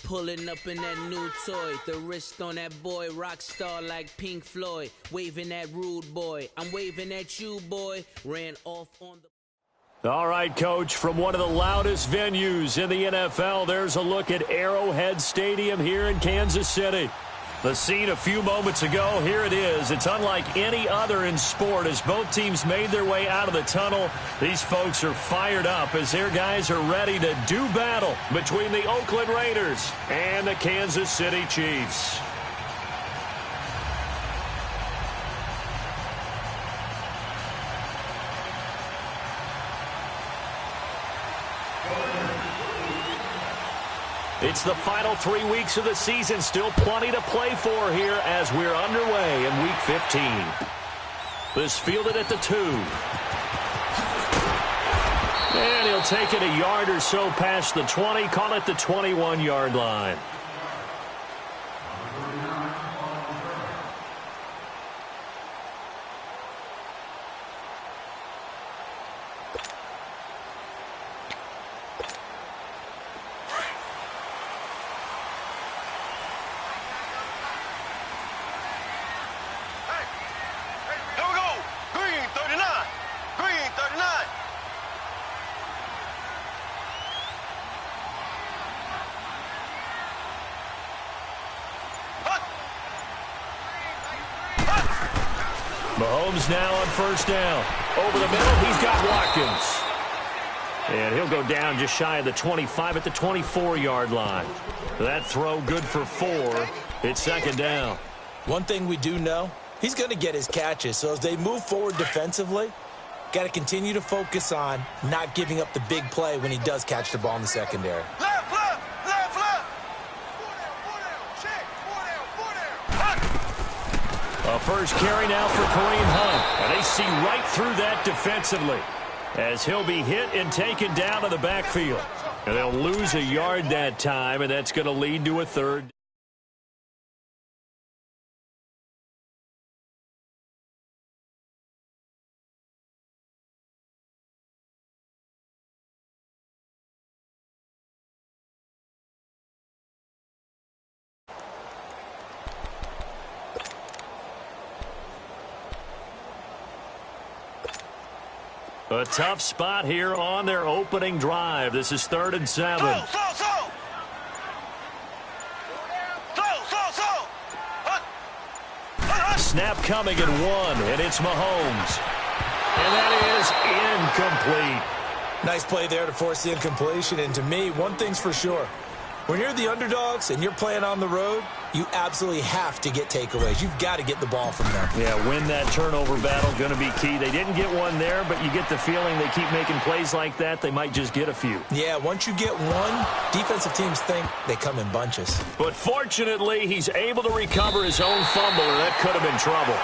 Pulling up in that new toy, the wrist on that boy, rock star like Pink Floyd, waving at rude boy, I'm waving at you boy, ran off on the... All right, Coach, from one of the loudest venues in the NFL, there's a look at Arrowhead Stadium here in Kansas City. The scene a few moments ago, here it is. It's unlike any other in sport as both teams made their way out of the tunnel. These folks are fired up as their guys are ready to do battle between the Oakland Raiders and the Kansas City Chiefs. It's the final 3 weeks of the season. Still plenty to play for here as we're underway in Week 15. This fielded at the 2. And he'll take it a yard or so past the 20. Call it the 21-yard line. Mahomes now on first down. Over the middle, he's got Watkins. And he'll go down just shy of the 25 at the 24-yard line. That throw good for 4. It's second down. One thing we do know, he's going to get his catches. So as they move forward defensively, got to continue to focus on not giving up the big play when he does catch the ball in the secondary. A first carry now for Kareem Hunt. And they see right through that defensively as he'll be hit and taken down to the backfield. And they'll lose a yard that time, and that's going to lead to a third. A tough spot here on their opening drive. This is 3rd and 7. Snap coming at 1, and it's Mahomes. And that is incomplete. Nice play there to force the incompletion. And to me, one thing's for sure. When you're the underdogs and you're playing on the road, you absolutely have to get takeaways. You've got to get the ball from them. Yeah, win that turnover battle, going to be key. They didn't get one there, but you get the feeling they keep making plays like that, they might just get a few. Yeah, once you get one, defensive teams think they come in bunches. But fortunately, he's able to recover his own fumble, or that could have been trouble.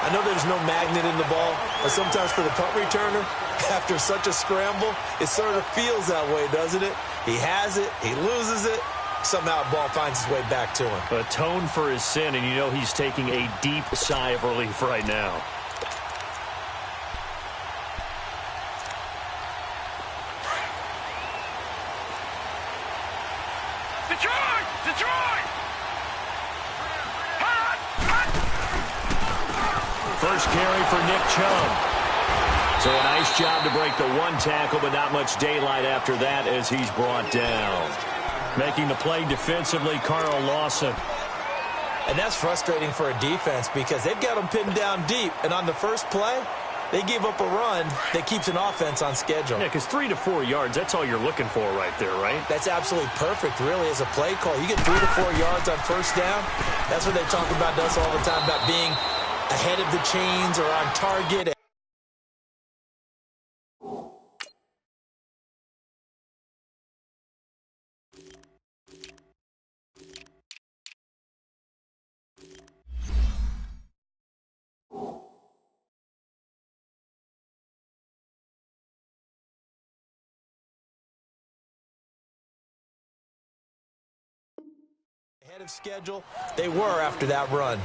I know there's no magnet in the ball, but sometimes for the punt returner, after such a scramble, it sort of feels that way, doesn't it? He has it, he loses it, somehow the ball finds its way back to him. Atone for his sin, and you know he's taking a deep sigh of relief right now. First carry for Nick Chubb. So a nice job to break the 1 tackle, but not much daylight after that as he's brought down. Making the play defensively, Carl Lawson. And that's frustrating for a defense because they've got them pinned down deep. And on the first play, they gave up a run that keeps an offense on schedule. Yeah, because 3 to 4 yards, that's all you're looking for right there, right? That's absolutely perfect, really, as a play call. You get 3 to 4 yards on first down. That's what they talk about us all the time, about being ahead of the chains or on target. Ahead of schedule, they were after that run.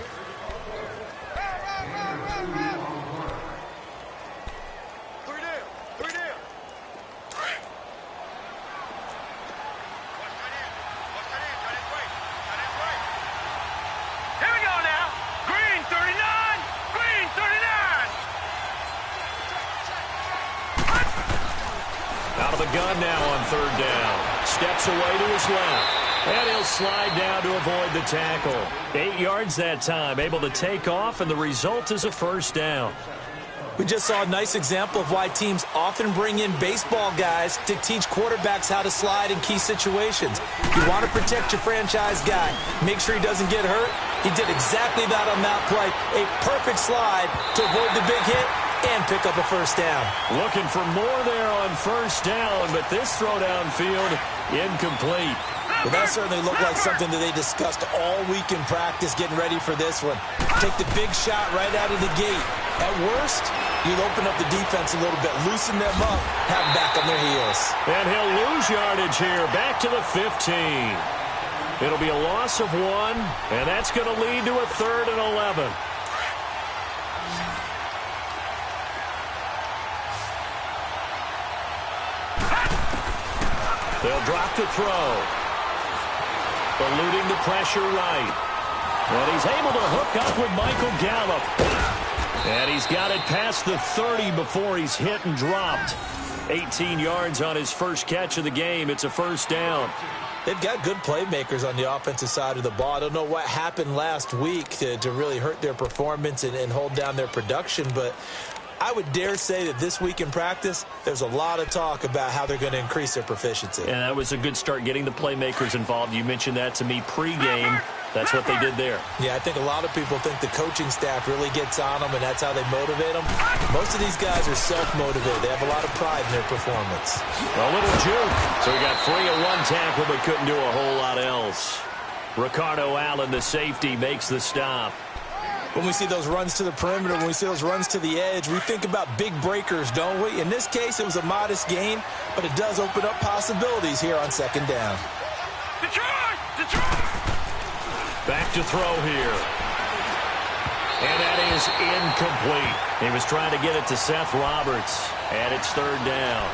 Out of the gun now on third down. Steps away to his left. And he'll slide down to avoid the tackle. 8 yards that time, able to take off, and the result is a first down. We just saw a nice example of why teams often bring in baseball guys to teach quarterbacks how to slide in key situations. You want to protect your franchise guy. Make sure he doesn't get hurt. He did exactly that on that play. A perfect slide to avoid the big hit and pick up a first down. Looking for more there on first down, but this throw downfield incomplete. Well, that certainly looked like something that they discussed all week in practice, getting ready for this one. Take the big shot right out of the gate. At worst, you'll open up the defense a little bit, loosen them up, have them back on their heels. And he'll lose yardage here, back to the 15. It'll be a loss of 1, and that's going to lead to a 3rd and 11. They'll drop the throw. Eluding the pressure right. And he's able to hook up with Michael Gallup. And he's got it past the 30 before he's hit and dropped. 18 yards on his first catch of the game. It's a first down. They've got good playmakers on the offensive side of the ball. I don't know what happened last week to really hurt their performance and hold down their production, but I would dare say that this week in practice, there's a lot of talk about how they're going to increase their proficiency. And that was a good start, getting the playmakers involved. You mentioned that to me pregame. That's what they did there. Yeah, I think a lot of people think the coaching staff really gets on them, and that's how they motivate them. Most of these guys are self-motivated. They have a lot of pride in their performance. A little juke. So he got free of one tackle, but couldn't do a whole lot else. Ricardo Allen, the safety, makes the stop. When we see those runs to the perimeter, when we see those runs to the edge, we think about big breakers, don't we? In this case, it was a modest gain, but it does open up possibilities here on second down. Detroit! Back to throw here. And that is incomplete. He was trying to get it to Seth Roberts, and it's third down.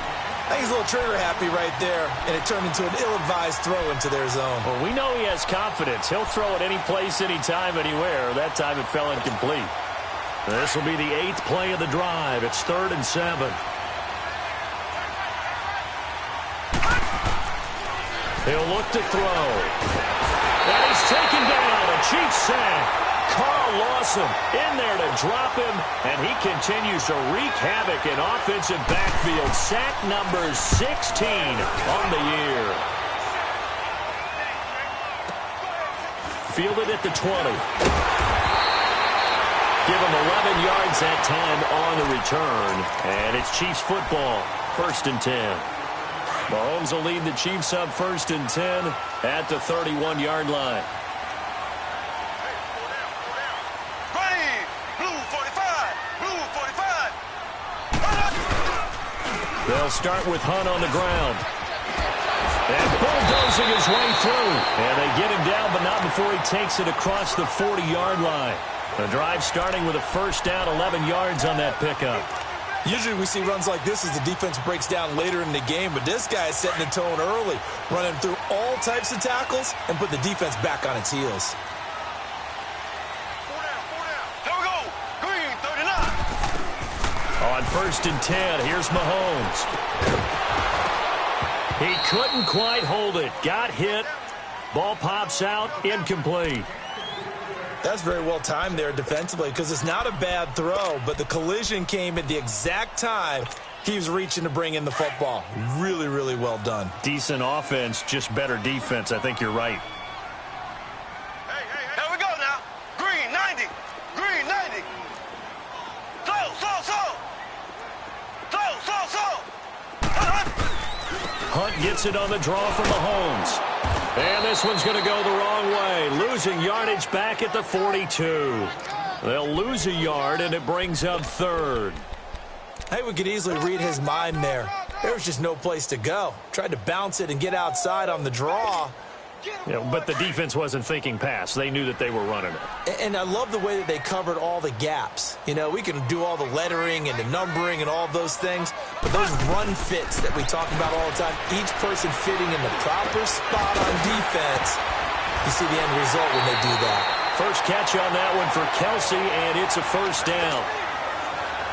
I think he's a little trigger happy right there, and it turned into an ill-advised throw into their zone. Well, we know he has confidence. He'll throw it any place, anytime, anywhere. That time it fell incomplete. This will be the 8th play of the drive. It's 3rd and 7. He'll look to throw. And he's taken down. A Chiefs sack. Carl Lawson in there to drop him, and he continues to wreak havoc in offensive backfield. Sack number 16 on the year. Fielded at the 20. Give him 11 yards that time on the return, and it's Chiefs football, 1st and 10. Mahomes will lead the Chiefs up 1st and 10 at the 31-yard line. They'll start with Hunt on the ground. And bulldozing his way through. And they get him down, but not before he takes it across the 40-yard line. The drive starting with a first down, 11 yards on that pickup. Usually we see runs like this as the defense breaks down later in the game, but this guy is setting the tone early, running through all types of tackles and put the defense back on its heels. On 1st and 10, here's Mahomes. He couldn't quite hold it. Got hit. Ball pops out. Incomplete. That's very well timed there defensively because it's not a bad throw, but the collision came at the exact time he was reaching to bring in the football. Really, really well done. Decent offense, just better defense. I think you're right. Here we go now. Green 90. Green 90. Hunt gets it on the draw from Mahomes. And this one's going to go the wrong way. Losing yardage back at the 42. They'll lose a yard, and it brings up 3rd. Hey, we could easily read his mind there. There was just no place to go. Tried to bounce it and get outside on the draw. Yeah, but the defense wasn't thinking pass. They knew that they were running it. And I love the way that they covered all the gaps. You know, we can do all the lettering and the numbering and all those things, but those run fits that we talk about all the time, each person fitting in the proper spot on defense, you see the end result when they do that. First catch on that one for Kelsey, and it's a first down.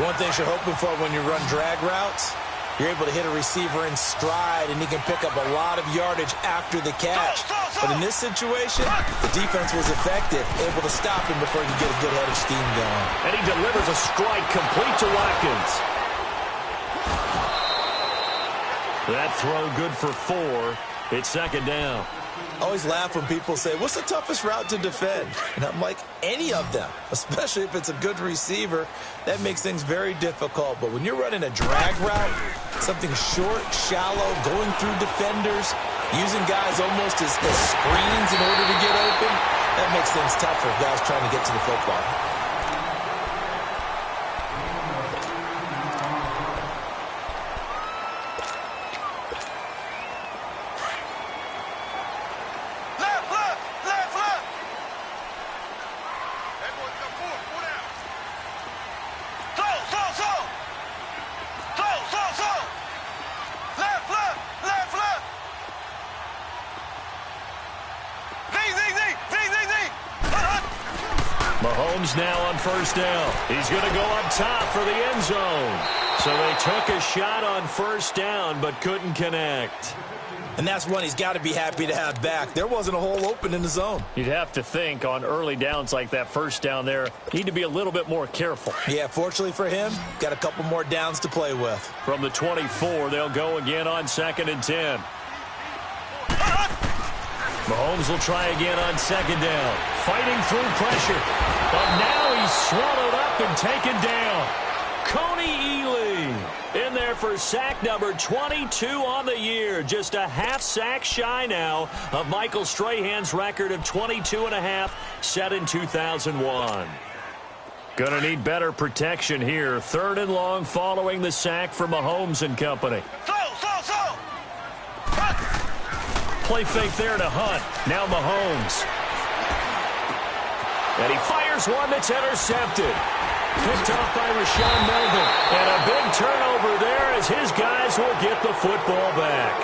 One thing you're hoping for when you run drag routes, You're able to hit a receiver in stride, and he can pick up a lot of yardage after the catch. But in this situation, the defense was effective, able to stop him before he could get a good head of steam going. And he delivers a strike complete to Watkins. That throw good for 4. It's second down. I always laugh when people say, what's the toughest route to defend? And I'm like, any of them, especially if it's a good receiver. That makes things very difficult. But when you're running a drag route, something short, shallow, going through defenders, using guys almost as screens in order to get open, that makes things tough for guys trying to get to the football. Mahomes now on first down. He's going to go up top for the end zone. So they took a shot on first down but couldn't connect. And that's one he's got to be happy to have back. There wasn't a hole open in the zone. You'd have to think on early downs like that first down there, need to be a little bit more careful. Yeah, fortunately for him, got a couple more downs to play with. From the 24, they'll go again on 2nd and 10. Mahomes will try again on second down. Fighting through pressure. But now he's swallowed up and taken down. Coney Ely in there for sack number 22 on the year. Just a half sack shy now of Michael Strahan's record of 22.5 set in 2001. Gonna need better protection here. 3rd and long following the sack for Mahomes and company. Play fake there to Hunt. Now Mahomes. And he fires one that's intercepted. Picked off by Rashawn Melvin. And a big turnover there as his guys will get the football back.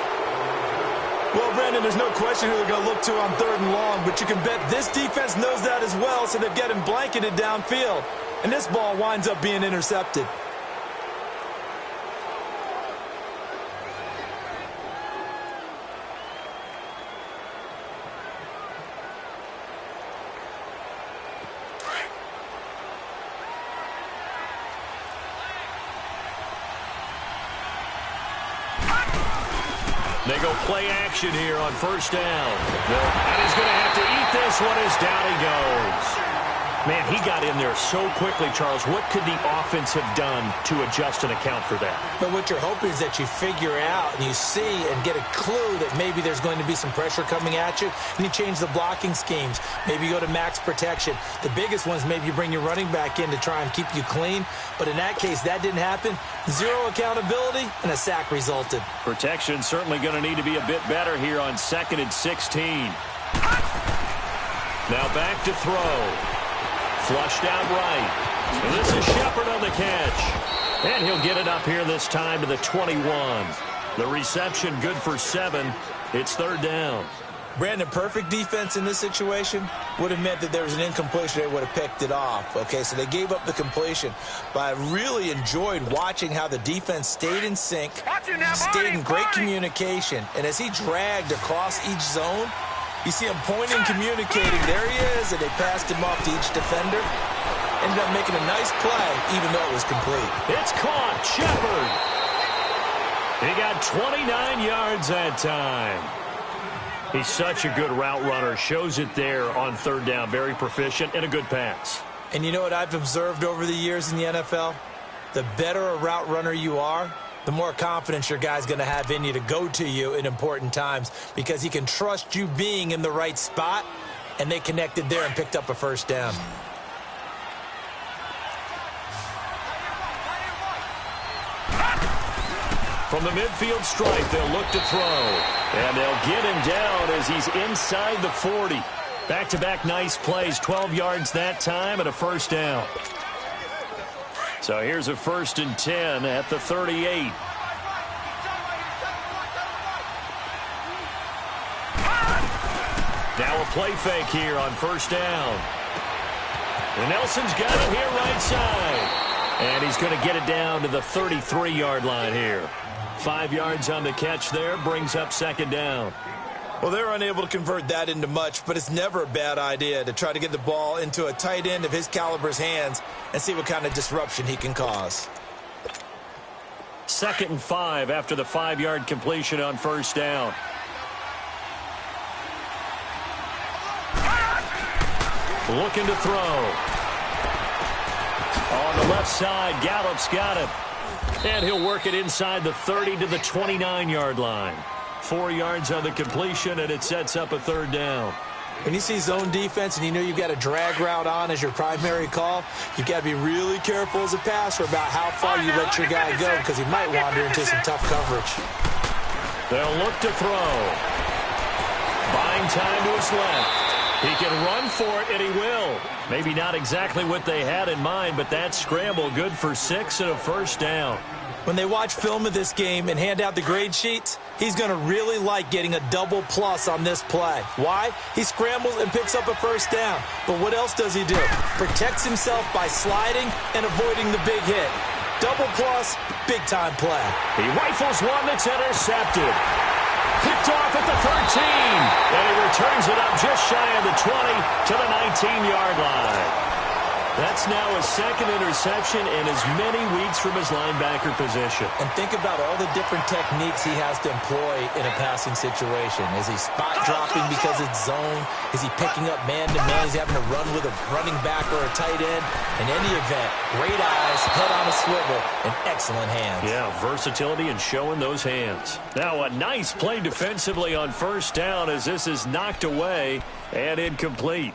Well, Brandon, there's no question who they're going to look to on 3rd and long, but you can bet this defense knows that as well, so they've got him blanketed downfield. And this ball winds up being intercepted. They go play action here on first down. And he's going to have to eat this one as down he goes. Man, he got in there so quickly, Charles. What could the offense have done to adjust and account for that? But what you're hoping is that you figure out and you see and get a clue that maybe there's going to be some pressure coming at you, and you change the blocking schemes. Maybe you go to max protection. The biggest one is maybe you bring your running back in to try and keep you clean. But in that case, that didn't happen. Zero accountability, and a sack resulted. Protection certainly going to need to be a bit better here on 2nd and 16. Now back to throw. Flushed out right. And this is Shepard on the catch. And he'll get it up here this time to the 21. The reception good for 7. It's 3rd down. Brandon, perfect defense in this situation would have meant that there was an incompletion. They would have picked it off. Okay, so they gave up the completion. But I really enjoyed watching how the defense stayed in sync, stayed in great communication. And as he dragged across each zone, you see him pointing, communicating. There he is, and they passed him off to each defender. Ended up making a nice play, even though it was complete. It's caught. Shepard. He got 29 yards that time. He's such a good route runner. Shows it there on 3rd down. Very proficient and a good pass. And you know what I've observed over the years in the NFL? The better a route runner you are, the more confidence your guy's going to have in you to go to you in important times, because he can trust you being in the right spot, and they connected there and picked up a first down. From the midfield stripe, they'll look to throw. And they'll get him down as he's inside the 40. Back-to-back nice plays, 12 yards that time and a first down. So here's a 1st and 10 at the 38. Now a play fake here on first down. And Nelson's got it here right side. And he's going to get it down to the 33-yard line here. 5 yards on the catch there, brings up second down. Well, they're unable to convert that into much, but it's never a bad idea to try to get the ball into a tight end of his caliber's hands and see what kind of disruption he can cause. 2nd and 5 after the 5-yard completion on first down. Looking to throw. On the left side, Gallup's got it. And he'll work it inside the 30 to the 29-yard line. 4 yards on the completion, and it sets up a 3rd down. When you see zone defense and you know you've got a drag route on as your primary call, you've got to be really careful as a passer about how far you let your guy go because he might wander into some tough coverage. They'll look to throw. Buying time to his left. He can run for it, and he will. Maybe not exactly what they had in mind, but that scramble good for 6 and a 1st down. When they watch film of this game and hand out the grade sheets, he's going to really like getting a double plus on this play. Why? He scrambles and picks up a 1st down. But what else does he do? Protects himself by sliding and avoiding the big hit. Double plus, big-time play. He rifles one that's intercepted. Picked off at the 13. And he returns it up just shy of the 20 to the 19-yard line. That's now his 2nd interception in as many weeks from his linebacker position. And think about all the different techniques he has to employ in a passing situation. Is he spot dropping because it's zone? Is he picking up man-to-man? Is he having to run with a running back or a tight end? In any event, great eyes, head on a swivel, and excellent hands. Yeah, versatility and showing those hands. Now a nice play defensively on 1st down as this is knocked away and incomplete.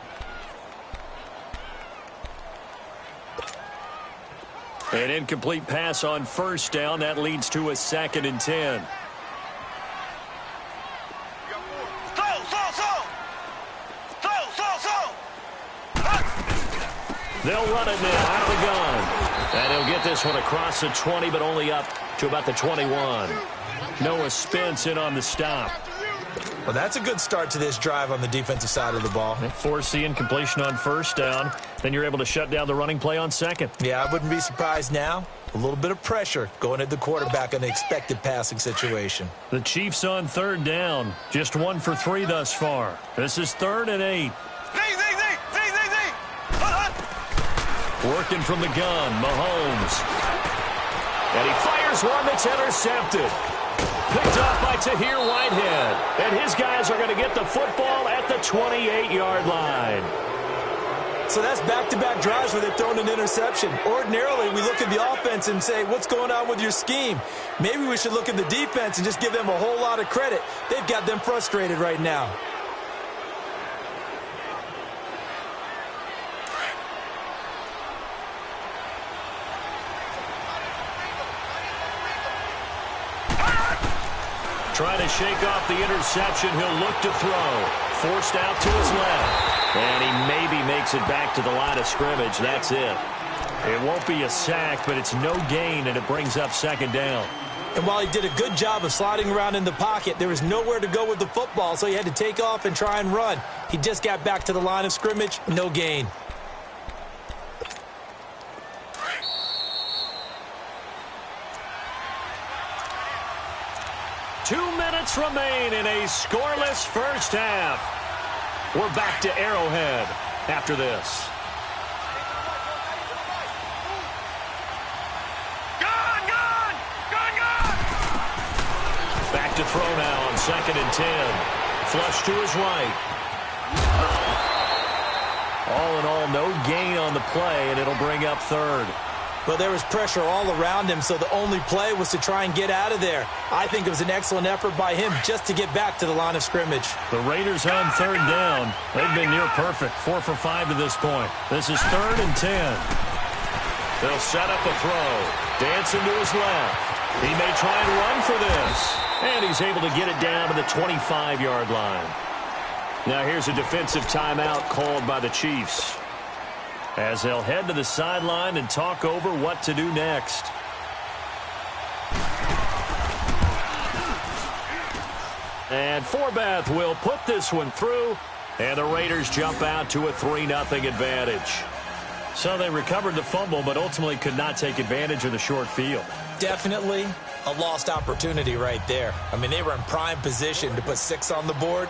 An incomplete pass on 1st down. That leads to a 2nd and 10. They'll run it now out of the gun. And he'll get this one across the 20, but only up to about the 21. Noah Spence in on the stop. Well, that's a good start to this drive on the defensive side of the ball. Force the incompletion on 1st down. Then you're able to shut down the running play on 2nd. Yeah, I wouldn't be surprised now. A little bit of pressure going at the quarterback in the expected passing situation. The Chiefs on 3rd down. Just 1 for 3 thus far. This is 3rd and 8. Working from the gun, Mahomes. And he fires one that's intercepted. Picked off by Tahir Whitehead. And his guys are going to get the football at the 28-yard line. So that's back-to-back drives where they've thrown an interception. Ordinarily, we look at the offense and say, what's going on with your scheme? Maybe we should look at the defense and just give them a whole lot of credit. They've got them frustrated right now. Trying to shake off the interception. He'll look to throw. Forced out to his left. And he maybe makes it back to the line of scrimmage. That's it. It won't be a sack, but it's no gain, and it brings up 2nd down. And while he did a good job of sliding around in the pocket, there was nowhere to go with the football, so he had to take off and try and run. He just got back to the line of scrimmage. No gain. Minutes remain in a scoreless first half. We're back to Arrowhead after this. Back to throw now on 2nd and 10. Flush to his right. All in all, no gain on the play, and it'll bring up 3rd. Well, there was pressure all around him, so the only play was to try and get out of there. I think it was an excellent effort by him just to get back to the line of scrimmage. The Raiders on 3rd down. They've been near perfect, 4 for 5 to this point. This is 3rd and 10. They'll set up a throw. Dancing to his left. He may try and run for this. And he's able to get it down to the 25-yard line. Now here's a defensive timeout called by the Chiefs, as they'll head to the sideline and talk over what to do next. And Forbath will put this one through, and the Raiders jump out to a 3-0 advantage. So they recovered the fumble, but ultimately could not take advantage of the short field. Definitely. a lost opportunity right there. I mean, they were in prime position to put 6 on the board,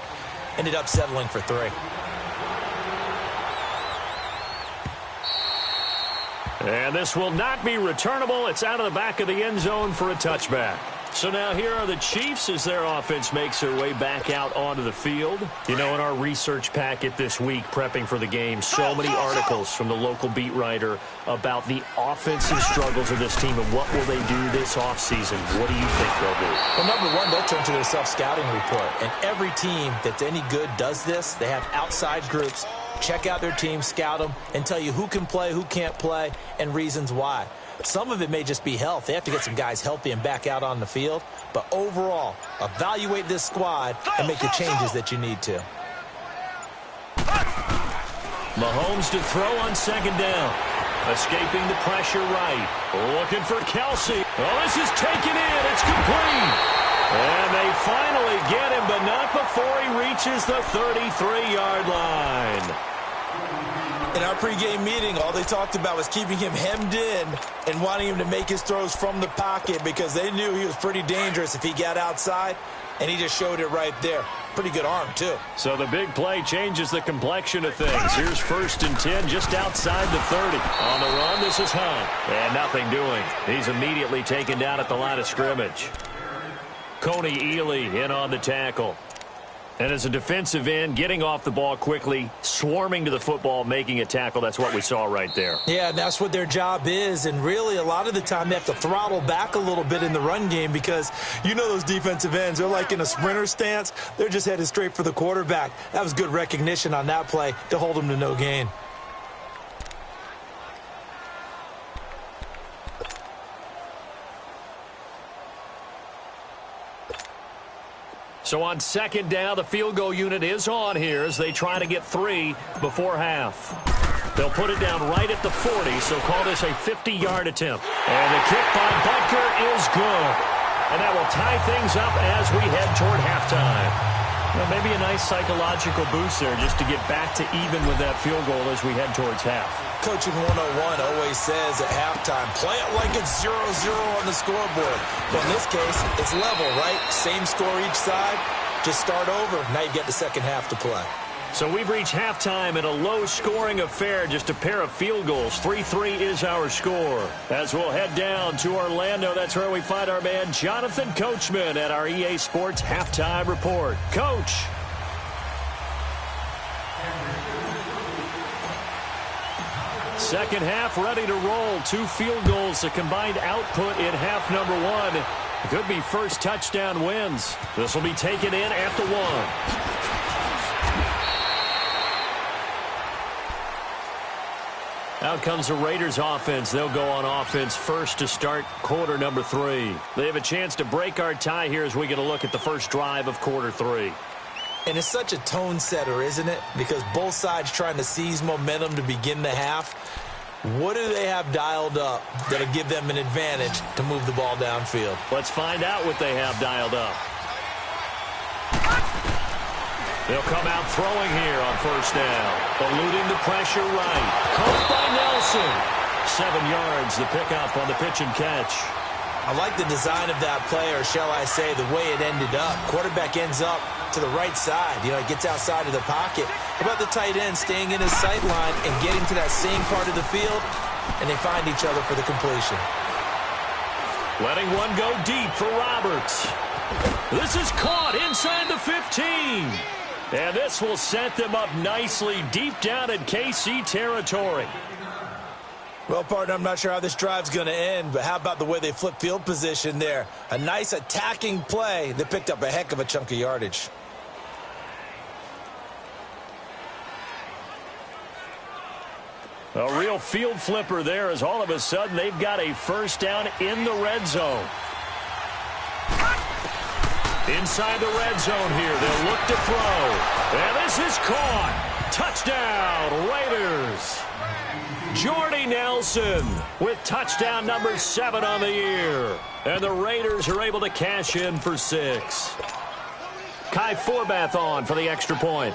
ended up settling for 3. And this will not be returnable. It's out of the back of the end zone for a touchback. So now here are the Chiefs as their offense makes their way back out onto the field. You know, in our research packet this week, prepping for the game, so many articles from the local beat writer about the offensive struggles of this team and what will they do this offseason. What do you think they'll do? Well, number one, they'll turn to their self-scouting report. And every team that's any good does this. They have outside groups. Check out their team, scout them, and tell you who can play, who can't play, and reasons why. Some of it may just be health. They have to get some guys healthy and back out on the field. But overall, evaluate this squad and make the changes that you need to. Mahomes to throw on second down. Escaping the pressure right. Looking for Kelsey. Oh, this is taken in. It's complete. And they finally get him, but not before he reaches the 33-yard line. In our pregame meeting, all they talked about was keeping him hemmed in and wanting him to make his throws from the pocket because they knew he was pretty dangerous if he got outside, and he just showed it right there. Pretty good arm, too. So the big play changes the complexion of things. Here's 1st and 10 just outside the 30. On the run, this is Hunt. And nothing doing. He's immediately taken down at the line of scrimmage. Coney Ely in on the tackle. And as a defensive end, getting off the ball quickly, swarming to the football, making a tackle, that's what we saw right there. Yeah, that's what their job is. And really, a lot of the time, they have to throttle back a little bit in the run game because you know those defensive ends, they're like in a sprinter stance. They're just headed straight for the quarterback. That was good recognition on that play to hold them to no gain. So on second down, the field goal unit is on here as they try to get 3 before half. They'll put it down right at the 40, so call this a 50-yard attempt. And the kick by Butker is good. And that will tie things up as we head toward halftime. Well, maybe a nice psychological boost there just to get back to even with that field goal as we head towards half. Coaching 101 always says at halftime, play it like it's 0-0 on the scoreboard. But in this case, it's level, right? Same score each side. Just start over. Now you get the second half to play. So we've reached halftime in a low-scoring affair, just a pair of field goals. 3-3 is our score. As we'll head down to Orlando, that's where we find our man Jonathan Coachman at our EA Sports Halftime Report. Coach. Second half ready to roll. 2 field goals, a combined output in half number 1. Could be first touchdown wins. This will be taken in at the 1. Out comes the Raiders offense. They'll go on offense first to start quarter number 3. They have a chance to break our tie here as we get a look at the first drive of quarter 3. And it's such a tone setter, isn't it? Because both sides trying to seize momentum to begin the half. What do they have dialed up that'll give them an advantage to move the ball downfield? Let's find out what they have dialed up. They'll come out throwing here on first down. Eluding the pressure right. Caught by Nelson. 7 yards, the pickup on the pitch and catch. I like the design of that play, or shall I say the way it ended up. Quarterback ends up to the right side. You know, he gets outside of the pocket. How about the tight end staying in his sight line and getting to that same part of the field, and they find each other for the completion. Letting one go deep for Roberts. This is caught inside the 15. And this will set them up nicely deep down in KC territory. Well, partner, I'm not sure how this drive's going to end, but how about the way they flip field position there? A nice attacking play that picked up a heck of a chunk of yardage. A real field flipper there as all of a sudden they've got a first down in the red zone. Inside the red zone here, they'll look to throw. And this is caught. Touchdown, Raiders. Jordy Nelson with touchdown number 7 on the year. And the Raiders are able to cash in for 6. Kai Forbath on for the extra point.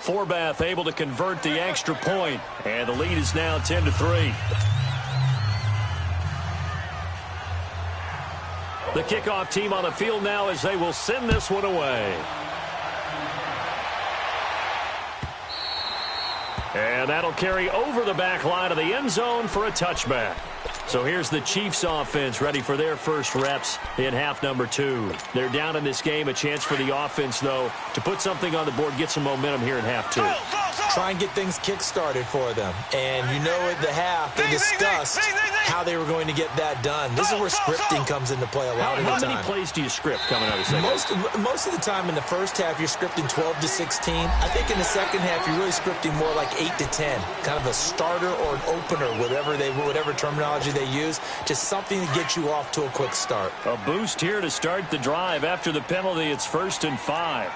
Forbath able to convert the extra point. And the lead is now 10-3. The kickoff team on the field now as they will send this one away. And that'll carry over the back line of the end zone for a touchback. So here's the Chiefs offense ready for their first reps in half number 2. They're down in this game. A chance for the offense, though, to put something on the board, get some momentum here in half 2. Try and get things kick-started for them. And you know at the half, they discussed how they were going to get that done. This is where scripting comes into play a lot of the time. How many plays do you script coming out of the second half? Most of the time in the first half, you're scripting 12 to 16. I think in the second half, you're really scripting more like 8 to 10. Kind of a starter or an opener, whatever terminology they use. Just something to get you off to a quick start. A boost here to start the drive. After the penalty, it's 1st and 5.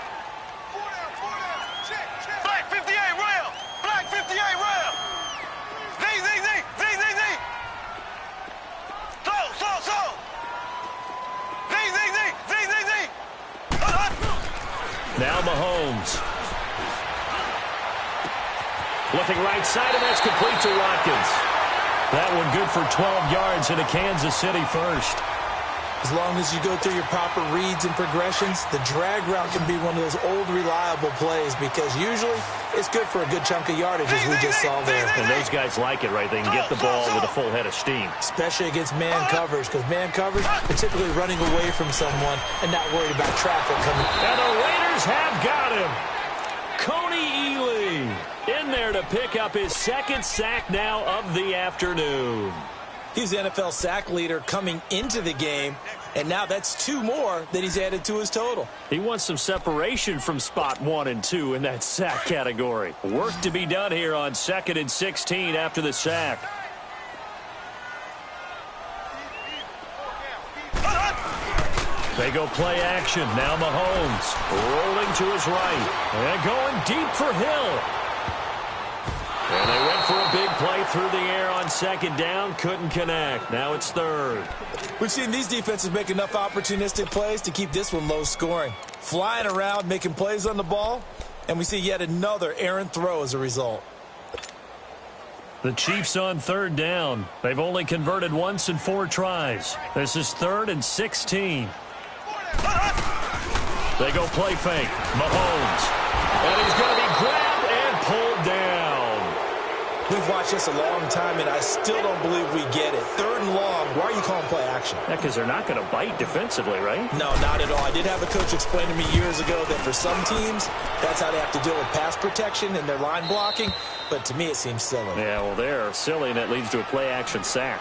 Black 58 rail. Black 58 rail. Z. So. Z. Now Mahomes. Looking right side, and that's complete to Watkins. That one good for 12 yards into Kansas City first. As long as you go through your proper reads and progressions, the drag route can be one of those old reliable plays because usually it's good for a good chunk of yardage as we just saw there. And those guys like it, right? They can get the ball with a full head of steam. Especially against man coverage because man coverage, particularly running away from someone and not worried about traffic coming. And the Raiders have got him. Coney Ely in there to pick up his second sack now of the afternoon. He's the NFL sack leader coming into the game, and now that's 2 more that he's added to his total. He wants some separation from spot 1 and 2 in that sack category. Work to be done here on 2nd and 16 after the sack. They go play action. Now Mahomes rolling to his right and going deep for Hill. And they went for a big play through the air on 2nd down. Couldn't connect. Now it's 3rd. We've seen these defenses make enough opportunistic plays to keep this one low scoring. Flying around, making plays on the ball, and we see yet another errant throw as a result. The Chiefs on 3rd down. They've only converted once in 4 tries. This is 3rd and 16. They go play fake. Mahomes. And he's going to be grabbed and pulled down. We've watched this a long time, and I still don't believe we get it. 3rd and long. Why are you calling play action? Yeah, because they're not going to bite defensively, right? No, not at all. I did have a coach explain to me years ago that for some teams, that's how they have to deal with pass protection and their line blocking. But to me, it seems silly. Yeah, well, they're silly, and that leads to a play action sack.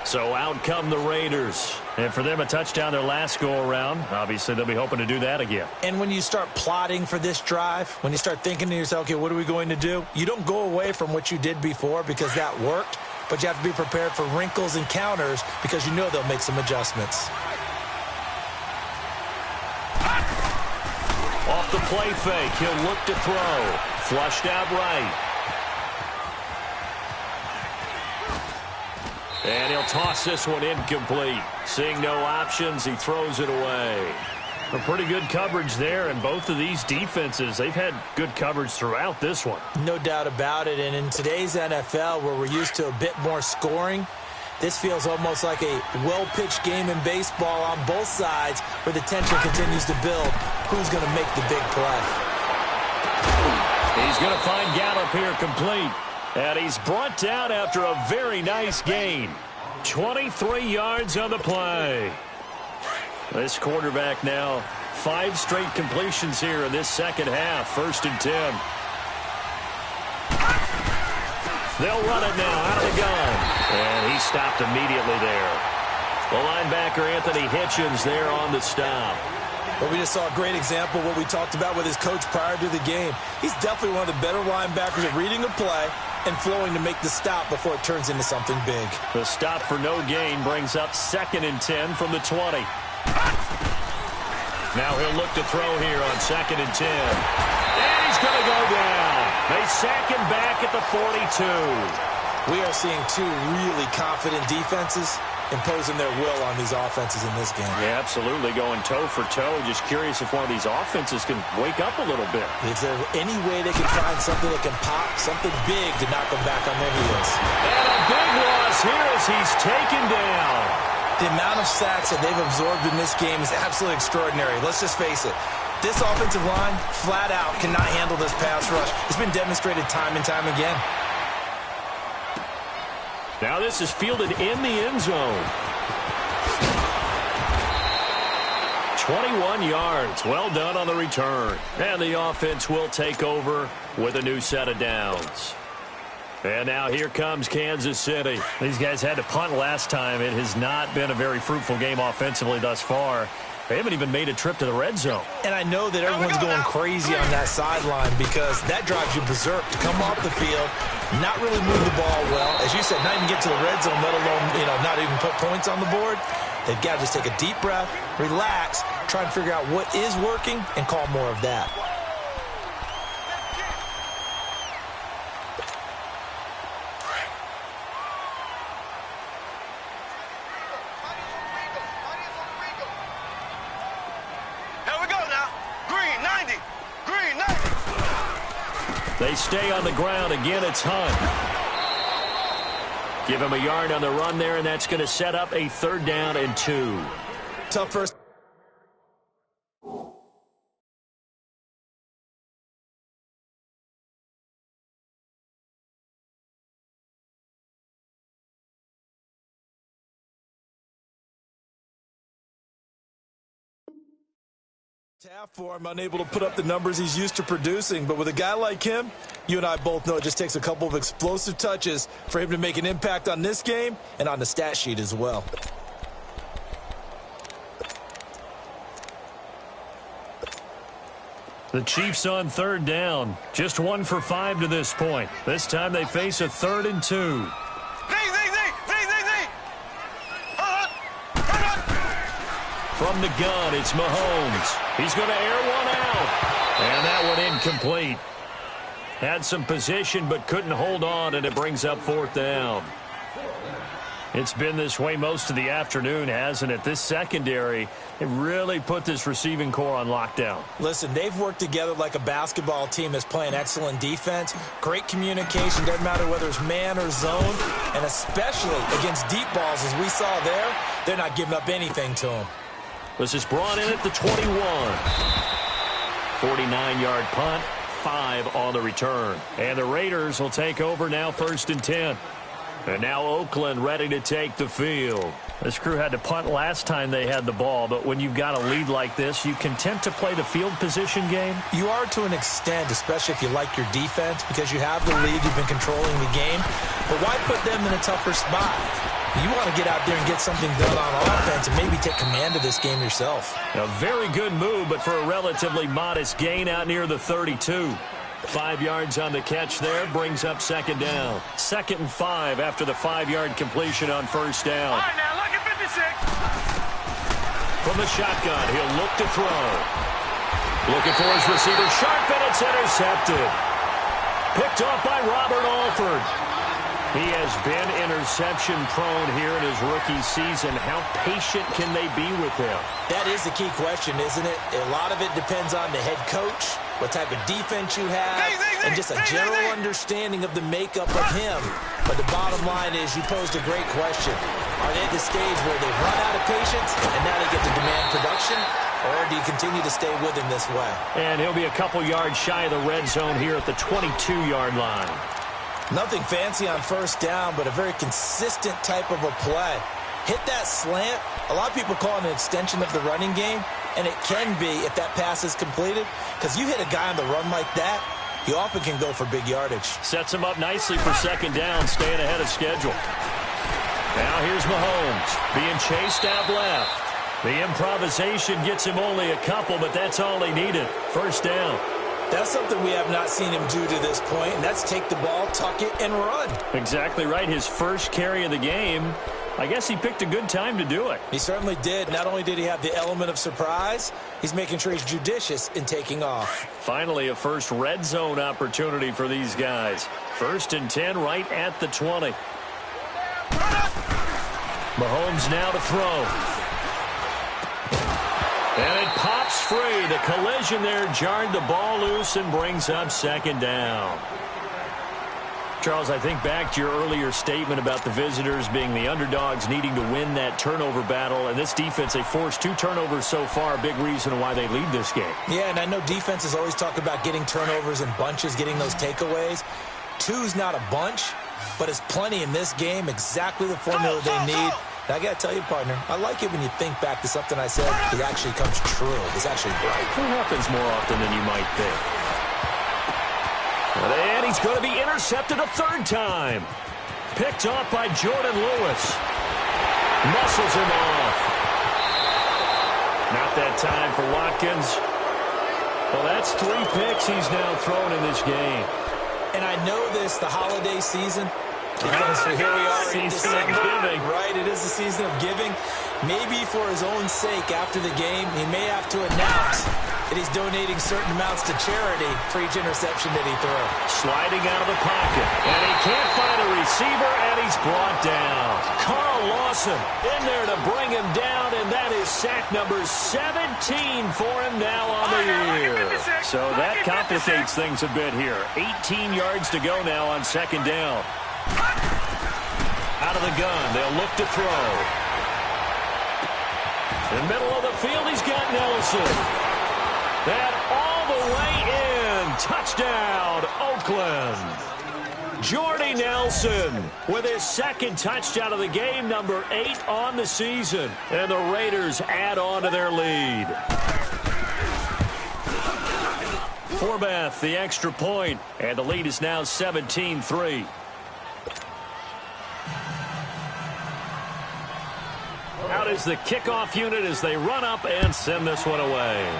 So out come the Raiders. And for them, a touchdown their last go-around. Obviously, they'll be hoping to do that again. And when you start plotting for this drive, when you start thinking to yourself, okay, what are we going to do? You don't go away from what you did before because that worked, but you have to be prepared for wrinkles and counters because you know they'll make some adjustments. Off the play fake, he'll look to throw. Flushed out right. And he'll toss this one incomplete. Seeing no options, he throws it away. A pretty good coverage there, and both of these defenses, they've had good coverage throughout this one. No doubt about it, and in today's NFL, where we're used to a bit more scoring, this feels almost like a well-pitched game in baseball on both sides where the tension continues to build. Who's going to make the big play? He's going to find Gallup here complete. And he's brought down after a very nice gain. 23 yards on the play. This quarterback now 5 straight completions here in this second half. 1st and 10. They'll run it now out of the gun. And he stopped immediately there. The linebacker Anthony Hitchens there on the stop. But we just saw a great example of what we talked about with his coach prior to the game. He's definitely one of the better linebackers at reading a play and flowing to make the stop before it turns into something big. The stop for no gain brings up 2nd and 10 from the 20. Now he'll look to throw here on 2nd and 10. And he's going to go down. They sack him back at the 42. We are seeing 2 really confident defenses imposing their will on these offenses in this game. Yeah, absolutely, going toe for toe. Just curious if one of these offenses can wake up a little bit. Is there any way they can find something that can pop, something big to knock them back on their heels? And a big loss here as he's taken down. The amount of sacks that they've absorbed in this game is absolutely extraordinary. Let's just face it. This offensive line, flat out, cannot handle this pass rush. It's been demonstrated time and time again. Now this is fielded in the end zone. 21 yards. Well done on the return. And the offense will take over with a new set of downs. And now here comes Kansas City. These guys had to punt last time. It has not been a very fruitful game offensively thus far. They haven't even made a trip to the red zone. And I know that everyone's going crazy on that sideline because that drives you berserk to come off the field, not really move the ball well. As you said, not even get to the red zone, let alone, not even put points on the board. They've got to just take a deep breath, relax, try and figure out what is working, and call more of that. They stay on the ground. Again, it's Hunt. Give him a yard on the run there, and that's going to set up a 3rd down and 2. Tough first. Half for him, unable to put up the numbers he's used to producing. But with a guy like him, you and I both know it just takes a couple of explosive touches for him to make an impact on this game and on the stat sheet as well. The Chiefs on 3rd down. Just 1 for 5 to this point. This time they face a 3rd and 2. From the gun, it's Mahomes. He's going to air one out. And that one incomplete. Had some position but couldn't hold on, and it brings up 4th down. It's been this way most of the afternoon, hasn't it? This secondary, it really put this receiving core on lockdown. Listen, they've worked together like a basketball team that's playing excellent defense. Great communication, doesn't matter whether it's man or zone. And especially against deep balls, as we saw there, they're not giving up anything to them. This is brought in at the 21. 49-yard punt, 5 on the return. And the Raiders will take over now 1st and 10. And now Oakland ready to take the field. This crew had to punt last time they had the ball, but when you've got a lead like this, you content to play the field position game? You are to an extent, especially if you like your defense, because you have the lead, you've been controlling the game. But why put them in a tougher spot? You want to get out there and get something done on offense and maybe take command of this game yourself. A very good move, but for a relatively modest gain out near the 32. 5 yards on the catch there, brings up 2nd down. 2nd and 5 after the 5-yard completion on 1st down. All right, now, look at 56. From the shotgun, he'll look to throw. Looking for his receiver, sharp, and it's intercepted. Picked off by Robert Alford. He has been interception-prone here in his rookie season. How patient can they be with him? That is the key question, isn't it? A lot of it depends on the head coach, what type of defense you have, and just a general understanding of the makeup of him. But the bottom line is you posed a great question. Are they at the stage where they've run out of patience and now they get to demand production? Or do you continue to stay with him this way? And he'll be a couple yards shy of the red zone here at the 22-yard line. Nothing fancy on 1st down, but a very consistent type of a play. Hit that slant. A lot of people call it an extension of the running game, and it can be if that pass is completed, because you hit a guy on the run like that, he often can go for big yardage. Sets him up nicely for 2nd down, staying ahead of schedule. Now here's Mahomes being chased out left. The improvisation gets him only a couple, but that's all he needed. 1st down. That's something we have not seen him do to this point, and that's take the ball, tuck it, and run. Exactly right. His first carry of the game. I guess he picked a good time to do it. He certainly did. Not only did he have the element of surprise, he's making sure he's judicious in taking off. Finally, a first red zone opportunity for these guys. 1st and 10 right at the 20. Mahomes now to throw. And it pops free. The collision there jarred the ball loose and brings up 2nd down. Charles, I think back to your earlier statement about the visitors being the underdogs needing to win that turnover battle. And this defense, they forced 2 turnovers so far, a big reason why they lead this game. Yeah, and I know defenses always talk about getting turnovers in bunches, getting those takeaways. 2's not a bunch, but it's plenty in this game, exactly the formula they need. And I got to tell you, partner, I like it when you think back to something I said. It actually comes true. It's actually right. It happens more often than you might think. And he's going to be intercepted a 3rd time. Picked off by Jordan Lewis. Muscles him off. Not that time for Watkins. Well, that's 3 picks he's now thrown in this game. And I know this, the holiday season, because here we are in December, right? It is the season of giving. Maybe for his own sake, after the game, he may have to announce that he's donating certain amounts to charity for each interception that he throws. Sliding out of the pocket, and he can't find a receiver, and he's brought down. Carl Lawson in there to bring him down, and that is sack number 17 for him now on the year. So that complicates things a bit here. 18 yards to go now on 2nd down. Out of the gun, they'll look to throw. In the middle of the field, he's got Nelson. That all the way in. Touchdown, Oakland. Jordy Nelson with his 2nd touchdown of the game, number 8 on the season. And the Raiders add on to their lead. Forbath, the extra point, and the lead is now 17-3. Out is the kickoff unit as they run up and send this one away.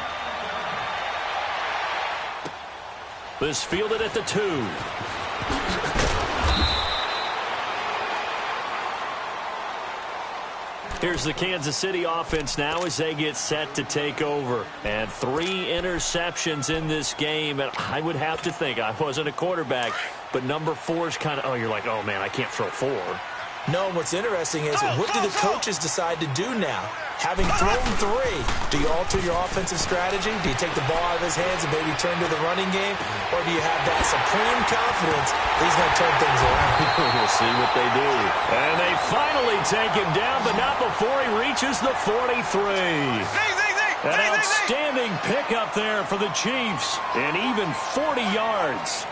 This fielded at the 2. Here's the Kansas City offense now as they get set to take over. And 3 interceptions in this game. And I would have to think, I wasn't a quarterback, but number 4's kind of, oh, you're like, oh, man, I can't throw 4. No, what's interesting is what do the coaches decide to do now? Having thrown 3, do you alter your offensive strategy? Do you take the ball out of his hands and maybe turn to the running game? Or do you have that supreme confidence that he's going to turn things around? We'll see what they do. And they finally take him down, but not before he reaches the 43. An outstanding pickup there for the Chiefs, and even 40 yards.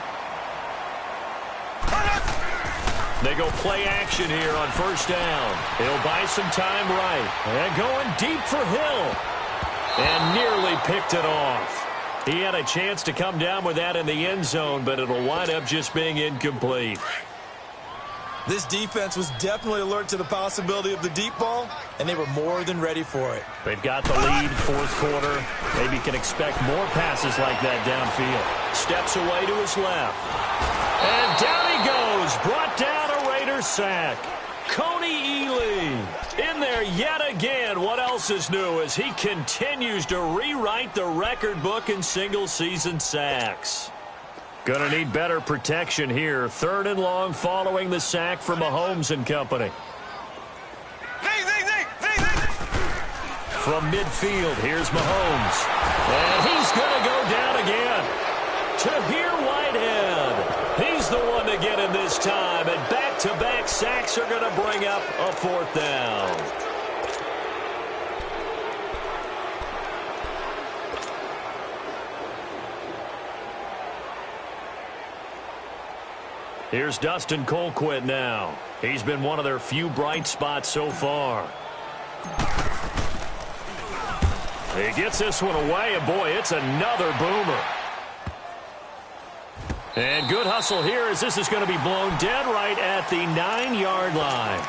They go play action here on 1st down. He'll buy some time right. And going deep for Hill. And nearly picked it off. He had a chance to come down with that in the end zone, but it'll wind up just being incomplete. This defense was definitely alert to the possibility of the deep ball, and they were more than ready for it. They've got the lead, 4th quarter. Maybe can expect more passes like that downfield. Steps away to his left. And down he goes. Brought down a Raider sack. Coney Ely in there yet again. What else is new as he continues to rewrite the record book in single-season sacks. Going to need better protection here. 3rd and long following the sack from Mahomes and company. From midfield, here's Mahomes. And he's going to go down again. Tahir Whitehead. He's the one to get him this time. And back-to-back sacks are going to bring up a 4th down. Here's Dustin Colquitt now. He's been one of their few bright spots so far. He gets this one away, and boy, it's another boomer. And good hustle here as this is going to be blown dead right at the 9-yard line.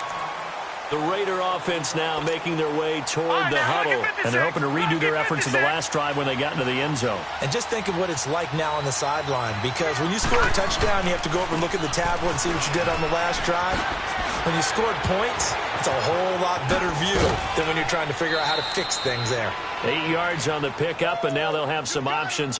The Raider offense now making their way toward the huddle, and they're hoping to redo their efforts in the last drive when they got into the end zone. And just think of what it's like now on the sideline, because when you score a touchdown, you have to go over and look at the tablet and see what you did on the last drive. When you scored points, it's a whole lot better view than when you're trying to figure out how to fix things there. 8 yards on the pickup, and now they'll have some options.